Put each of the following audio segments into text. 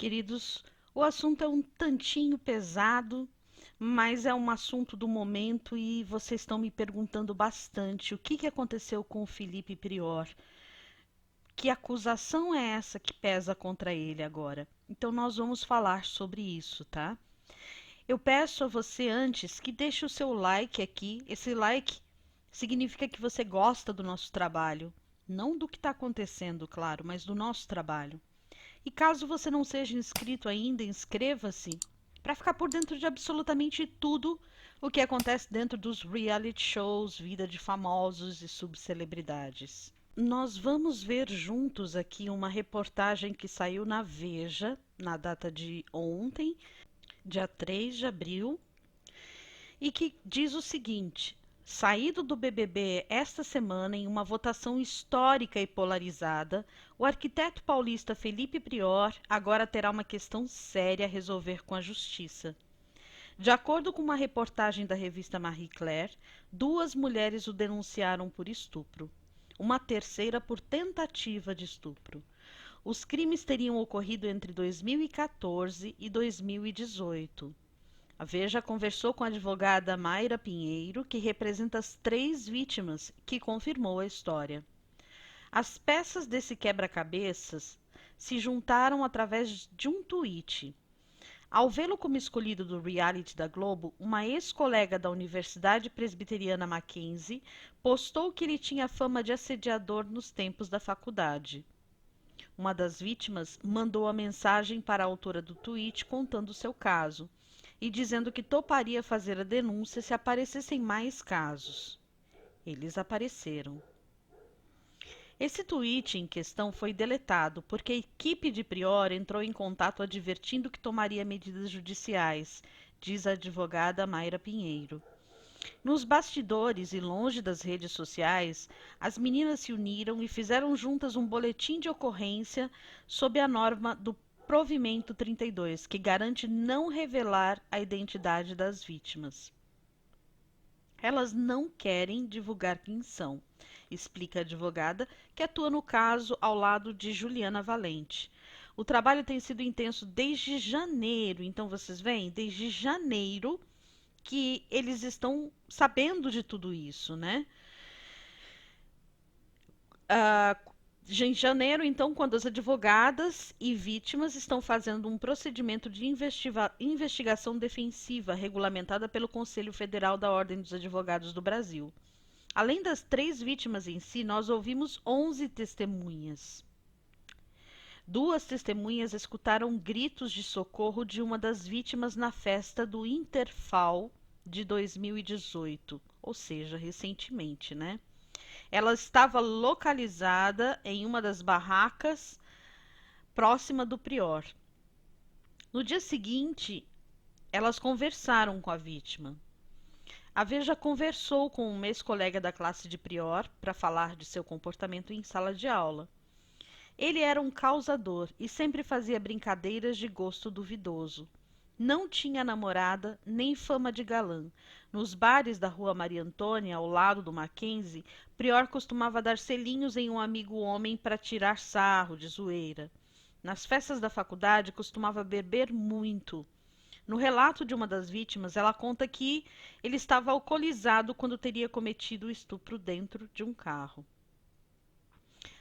Queridos, o assunto é um tantinho pesado, mas é um assunto do momento e vocês estão me perguntando bastante o que aconteceu com o Felipe Prior. Que acusação é essa que pesa contra ele agora? Então nós vamos falar sobre isso, tá? Eu peço a você antes que deixe o seu like aqui. Esse like significa que você gosta do nosso trabalho. Não do que está acontecendo, claro, mas do nosso trabalho. E caso você não seja inscrito ainda, inscreva-se para ficar por dentro de absolutamente tudo o que acontece dentro dos reality shows, vida de famosos e subcelebridades. Nós vamos ver juntos aqui uma reportagem que saiu na Veja, na data de ontem, dia 3 de abril, e que diz o seguinte: saído do BBB esta semana em uma votação histórica e polarizada, o arquiteto paulista Felipe Prior agora terá uma questão séria a resolver com a justiça. De acordo com uma reportagem da revista Marie Claire, duas mulheres o denunciaram por estupro, uma terceira por tentativa de estupro. Os crimes teriam ocorrido entre 2014 e 2018. A Veja conversou com a advogada Mayra Pinheiro, que representa as três vítimas, que confirmou a história. As peças desse quebra-cabeças se juntaram através de um tweet. Ao vê-lo como escolhido do reality da Globo, uma ex-colega da Universidade Presbiteriana Mackenzie postou que ele tinha fama de assediador nos tempos da faculdade. Uma das vítimas mandou a mensagem para a autora do tweet contando seu caso e dizendo que toparia fazer a denúncia se aparecessem mais casos. Eles apareceram. Esse tweet em questão foi deletado porque a equipe de Prior entrou em contato advertindo que tomaria medidas judiciais, diz a advogada Mayra Pinheiro. Nos bastidores e longe das redes sociais, as meninas se uniram e fizeram juntas um boletim de ocorrência sob a norma do Provimento 32, que garante não revelar a identidade das vítimas. Elas não querem divulgar quem são, explica a advogada, que atua no caso ao lado de Juliana Valente. O trabalho tem sido intenso desde janeiro, então vocês veem, desde janeiro que eles estão sabendo de tudo isso, né? Em janeiro, então, quando as advogadas e vítimas estão fazendo um procedimento de investigação defensiva regulamentada pelo Conselho Federal da Ordem dos Advogados do Brasil. Além das três vítimas em si, nós ouvimos 11 testemunhas. Duas testemunhas escutaram gritos de socorro de uma das vítimas na festa do Interfal de 2018, ou seja, recentemente, né? Ela estava localizada em uma das barracas próxima do Prior. No dia seguinte, elas conversaram com a vítima. A Veja conversou com um ex-colega da classe de Prior para falar de seu comportamento em sala de aula. Ele era um causador e sempre fazia brincadeiras de gosto duvidoso. Não tinha namorada nem fama de galã. Nos bares da rua Maria Antônia, ao lado do Mackenzie, Prior costumava dar selinhos em um amigo homem para tirar sarro de zoeira. Nas festas da faculdade, costumava beber muito. No relato de uma das vítimas, ela conta que ele estava alcoolizado quando teria cometido o estupro dentro de um carro.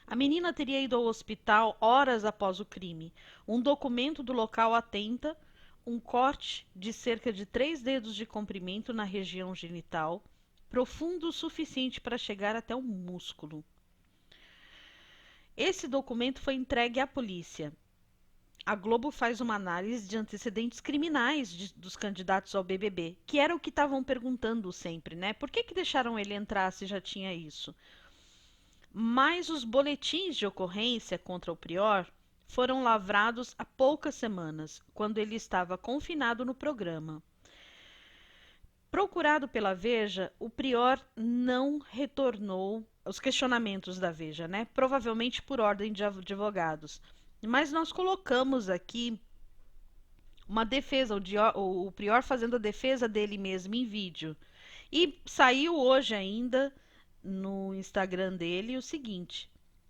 A menina teria ido ao hospital horas após o crime. Um documento do local atenta um corte de cerca de 3 dedos de comprimento na região genital, profundo o suficiente para chegar até o músculo. Esse documento foi entregue à polícia. A Globo faz uma análise de antecedentes criminais dos candidatos ao BBB, que era o que estavam perguntando sempre, né? Por que deixaram ele entrar se já tinha isso? Mas os boletins de ocorrência contra o Prior foram lavrados há poucas semanas, quando ele estava confinado no programa. Procurado pela Veja, o Prior não retornou os questionamentos da Veja, né? Provavelmente por ordem de advogados. Mas nós colocamos aqui uma defesa, o Prior fazendo a defesa dele mesmo em vídeo. E saiu hoje ainda no Instagram dele o seguinte: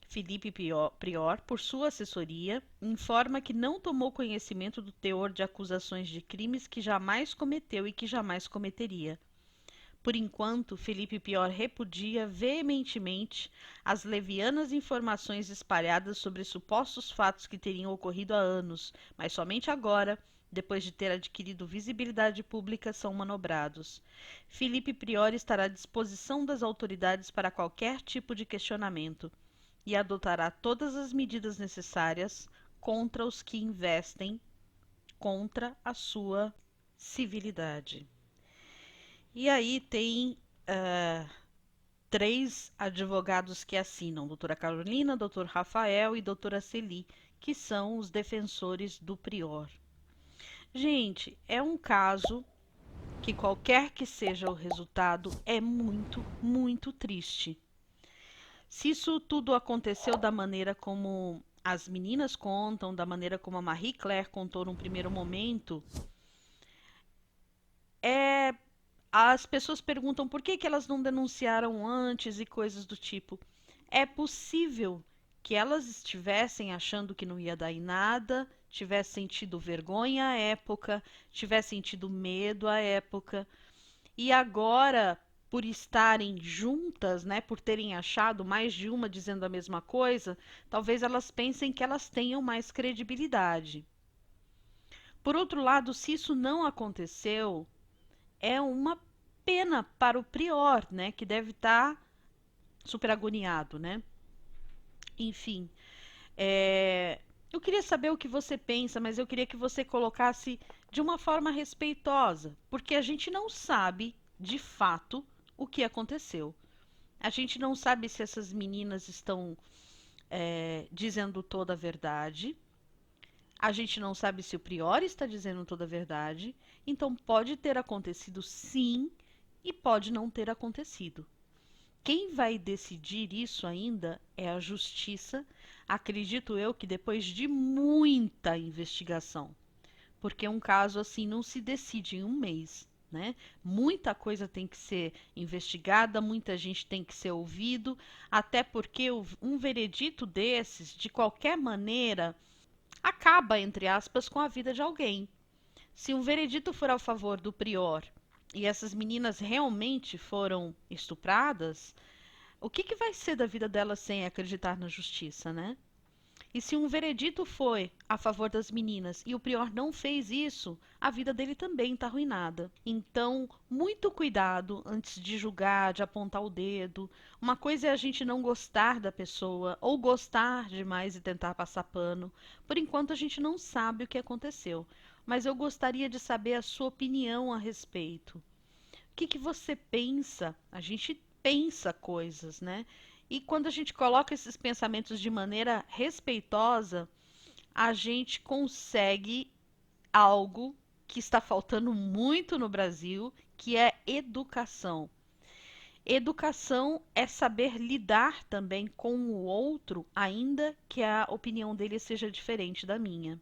Felipe Prior, por sua assessoria, informa que não tomou conhecimento do teor de acusações de crimes que jamais cometeu e que jamais cometeria. Por enquanto, Felipe Prior repudia veementemente as levianas informações espalhadas sobre supostos fatos que teriam ocorrido há anos, mas somente agora, depois de ter adquirido visibilidade pública, são manobrados. Felipe Prior estará à disposição das autoridades para qualquer tipo de questionamento e adotará todas as medidas necessárias contra os que investem contra a sua civilidade. E aí tem três advogados que assinam, doutora Carolina, doutor Rafael e doutora Celi, que são os defensores do Prior. Gente, é um caso que qualquer que seja o resultado é muito, muito triste. Se isso tudo aconteceu da maneira como as meninas contam, da maneira como a Marie Claire contou num primeiro momento, as pessoas perguntam por que elas não denunciaram antes e coisas do tipo. É possível que elas estivessem achando que não ia dar em nada, tivessem tido vergonha à época, tivessem tido medo à época, e agora, por estarem juntas, né, por terem achado mais de uma dizendo a mesma coisa, talvez elas pensem que elas tenham mais credibilidade. Por outro lado, se isso não aconteceu, é uma pena para o prior, né, que deve estar super agoniado, né? Enfim, eu queria saber o que você pensa, mas eu queria que você colocasse de uma forma respeitosa, porque a gente não sabe, de fato, o que aconteceu. A gente não sabe se essas meninas estão dizendo toda a verdade. A gente não sabe se o prior está dizendo toda a verdade. Então, pode ter acontecido sim e pode não ter acontecido. Quem vai decidir isso ainda é a justiça, acredito eu que depois de muita investigação, porque um caso assim não se decide em um mês, né? Muita coisa tem que ser investigada, muita gente tem que ser ouvido, até porque um veredito desses, de qualquer maneira, acaba, entre aspas, com a vida de alguém. Se um veredito for a favor do prior e essas meninas realmente foram estupradas, o que vai ser da vida delas sem acreditar na justiça, né? E se um veredito foi a favor das meninas e o prior não fez isso, a vida dele também está arruinada. Então, muito cuidado antes de julgar, de apontar o dedo. Uma coisa é a gente não gostar da pessoa ou gostar demais e tentar passar pano. Por enquanto, a gente não sabe o que aconteceu. Mas eu gostaria de saber a sua opinião a respeito. O que você pensa? A gente pensa coisas, né? E quando a gente coloca esses pensamentos de maneira respeitosa, a gente consegue algo que está faltando muito no Brasil, que é educação. Educação é saber lidar também com o outro, ainda que a opinião dele seja diferente da minha.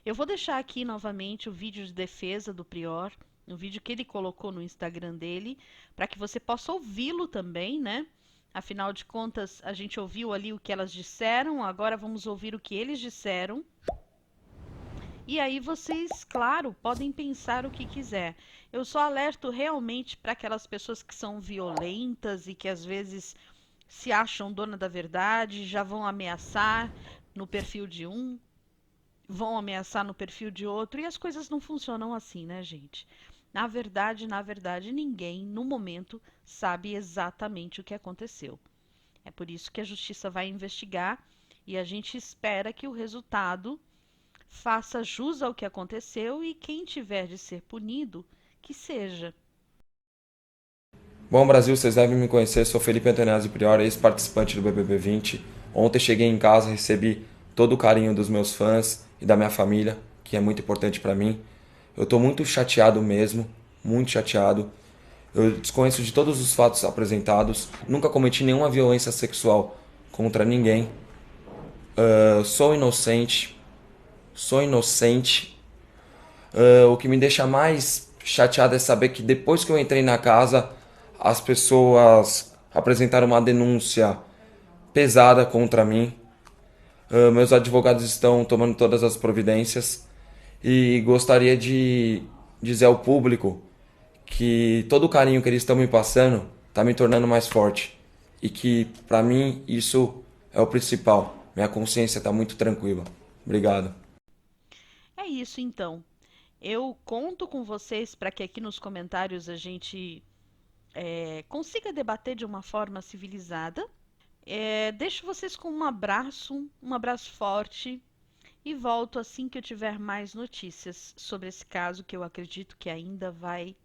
Eu vou deixar aqui novamente o vídeo de defesa do Prior, um vídeo que ele colocou no Instagram dele, para que você possa ouvi-lo também, né? Afinal de contas, a gente ouviu ali o que elas disseram, agora vamos ouvir o que eles disseram. E aí vocês, claro, podem pensar o que quiser. Eu só alerto realmente para aquelas pessoas que são violentas e que às vezes se acham dona da verdade, já vão ameaçar no perfil de um, vão ameaçar no perfil de outro, e as coisas não funcionam assim, né, gente? Na verdade, ninguém, no momento, sabe exatamente o que aconteceu. É por isso que a justiça vai investigar e a gente espera que o resultado faça jus ao que aconteceu e quem tiver de ser punido, que seja. Bom, Brasil, vocês devem me conhecer, sou Felipe Antonazzi Prior, ex-participante do BBB 20. Ontem cheguei em casa, recebi todo o carinho dos meus fãs e da minha família, que é muito importante para mim. Eu tô muito chateado mesmo, muito chateado. Eu desconheço de todos os fatos apresentados, nunca cometi nenhuma violência sexual contra ninguém. Sou inocente, sou inocente. O que me deixa mais chateado é saber que depois que eu entrei na casa, as pessoas apresentaram uma denúncia pesada contra mim. Meus advogados estão tomando todas as providências e gostaria de dizer ao público que todo o carinho que eles estão me passando está me tornando mais forte e que para mim isso é o principal. Minha consciência está muito tranquila. Obrigado. É isso então. Eu conto com vocês para que aqui nos comentários a gente consiga debater de uma forma civilizada. Deixo vocês com um abraço forte e volto assim que eu tiver mais notícias sobre esse caso que eu acredito que ainda vai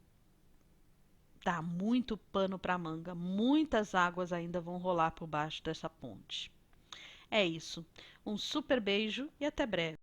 dar muito pano para manga. Muitas águas ainda vão rolar por baixo dessa ponte. É isso. Um super beijo e até breve.